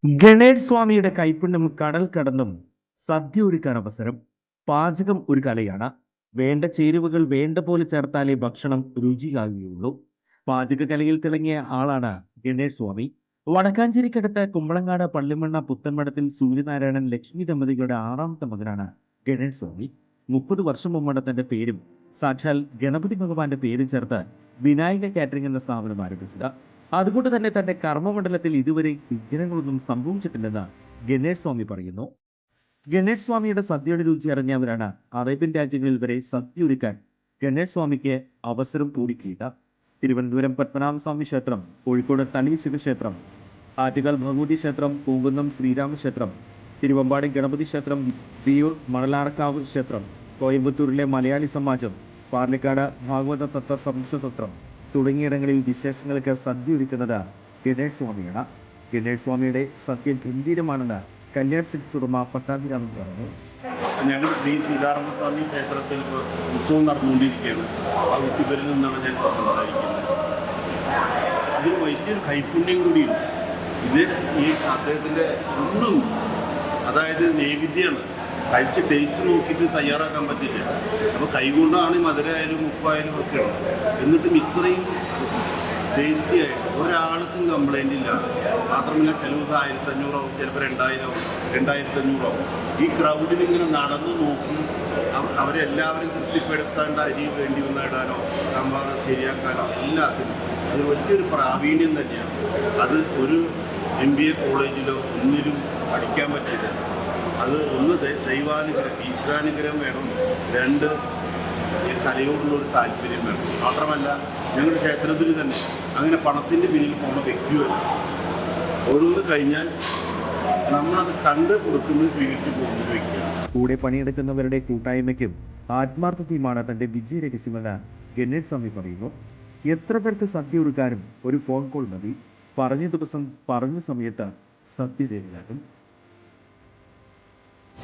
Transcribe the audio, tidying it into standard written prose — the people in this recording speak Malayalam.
ഗണേഷ് സ്വാമിയുടെ കൈപ്പുണ്യം കടൽ കടന്നും സദ്യ ഒരുക്കാൻ അവസരം. പാചകം ഒരു കലയാണ്. വേണ്ട ചേരുവകൾ വേണ്ട പോലെ ചേർത്താലേ ഭക്ഷണം രുചിയാകുകയുള്ളൂ. പാചകകലയിൽ തിളങ്ങിയ ആളാണ് ഗണേഷ് സ്വാമി. വടക്കാഞ്ചേരിക്കടുത്ത് കുമ്പളങ്ങാട് പള്ളിമണ്ണ പുത്തൻമഠത്തിൽ സൂര്യനാരായണൻ ലക്ഷ്മി ദമ്പതികളുടെ ആറാമത്തെ മകനാണ് ഗണേഷ് സ്വാമി. 30 വർഷം മുമ്പാണ് തന്റെ പേരും സാക്ഷാൽ ഗണപതി ഭഗവാന്റെ പേരും ചേർത്ത് വിനായക കാറ്ററിംഗ് എന്ന സ്ഥാപനം ആരംഭിച്ചത്. അതുകൊണ്ട് തന്നെ തന്റെ കർമ്മമണ്ഡലത്തിൽ ഇതുവരെ വിഘ്നങ്ങളൊന്നും സംഭവിച്ചിട്ടില്ലെന്ന് ഗണേഷ് സ്വാമി പറയുന്നു. ഗണേഷ് സ്വാമിയുടെ സദ്യയുടെ രുചി അറിഞ്ഞവരാണ് അറേബ്യൻ രാജ്യങ്ങളിൽ വരെ സദ്യ ഒരുക്കാൻ ഗണേഷ് സ്വാമിക്ക് അവസരം കൂടിക്കില്ല. തിരുവനന്തപുരം പത്മനാഭസ്വാമി ക്ഷേത്രം, കോഴിക്കോട് തളി ശിവക്ഷേത്രം, ആറ്റുകാൽ ഭഗവതി ക്ഷേത്രം, പൂങ്കുന്നം ശ്രീരാമക്ഷേത്രം, തിരുവമ്പാടി ഗണപതി ക്ഷേത്രം, വിയൂർ മണലാർക്കാവ് ക്ഷേത്രം, കോയമ്പത്തൂരിലെ മലയാളി സമാജം, പാർലിക്കാട് ഭാഗവത തത്വ സംരക്ഷണ തുടങ്ങിയിടങ്ങളിൽ വിശേഷങ്ങൾക്ക് സദ്യ ഒരുക്കുന്നത് ഗണേഷ് സ്വാമിയാണ്. ഗണേഷ് സ്വാമിയുടെ സദ്യ ഗംഭീരമാണെന്ന് കല്യാൺ സിൽക്സ് ഉടമ പട്ടാഭിരാമൻ പറഞ്ഞു. ഞങ്ങൾ ശ്രീ സീതാരാമസ്വാമി ക്ഷേത്രത്തിൽ ഉത്സവം നടന്നുകൊണ്ടിരിക്കുകയാണ്. ആ ഉച്ചവരിൽ നിന്നാണ് ഞാൻ സംസാരിക്കുന്നത്. ഇതിന് വലിയൊരു കൈപ്പുണ്യം കൂടിയുണ്ട്. ഇത് ഈ അദ്ദേഹത്തിൻ്റെ ഒന്നും, അതായത് നൈവേദ്യമാണ്. കഴിച്ച് ടേസ്റ്റ് നോക്കിയിട്ട് തയ്യാറാക്കാൻ പറ്റില്ല. അപ്പോൾ കൈകൊണ്ടാണ് മധുരമായാലും ഉപ്പായാലും ഒക്കെ ഉണ്ട്. എന്നിട്ടും ഇത്രയും ടേസ്റ്റി ആയിട്ട് ഒരാൾക്കും കംപ്ലൈൻ്റ് ഇല്ല. മാത്രമല്ല ചില ദിവസം 1500 ആവും, ചിലപ്പോൾ 2000 ആവും, 2500 ആവും. ഈ ക്രൗഡിൽ ഇങ്ങനെ നടന്ന് നോക്കി അവരെല്ലാവരും തൃപ്തിപ്പെടുത്തേണ്ട അരി വേണ്ടി വന്ന് ഇടാനോ സാമ്പാർ ശരിയാക്കാനോ എല്ലാത്തിനും അത് വലിയൊരു പ്രാവീണ്യം തന്നെയാണ്. അത് ഒരു MBA കോളേജിലോ ഒന്നിലും പഠിക്കാൻ പറ്റില്ല. അത് ഒന്ന് ദൈവാനുഗ്രഹം, ഈശ്വരാനുഗ്രഹം വേണം. 2 കലയോടുള്ളൊരു താല്പര്യം വേണം. മാത്രമല്ല ഞങ്ങളുടെ ക്ഷേത്രത്തിൽ തന്നെ അങ്ങനെ പണത്തിൻ്റെ പിന്നിൽ പോകുന്ന വ്യക്തിയല്ല. ഓരോന്ന് കഴിഞ്ഞാൽ നമ്മളത് കണ്ട് കൊടുക്കുന്നത് സ്വീകരിച്ച് പോകുന്ന വ്യക്തിയാണ്. കൂടെ പണിയെടുക്കുന്നവരുടെ കൂട്ടായ്മയ്ക്കും ആത്മാർത്ഥതയുമാണ് തന്റെ വിജയ രഹസ്യമെന്ന് ഗണേഷ് സ്വാമി പറയുന്നു. എത്ര പേർക്ക് സദ്യ ഒരുക്കാനും ഒരു ഫോൺ കോൾ മതി. പറഞ്ഞ ദിവസം പറഞ്ഞ സമയത്ത് സദ്യ തയ്യാറാകും.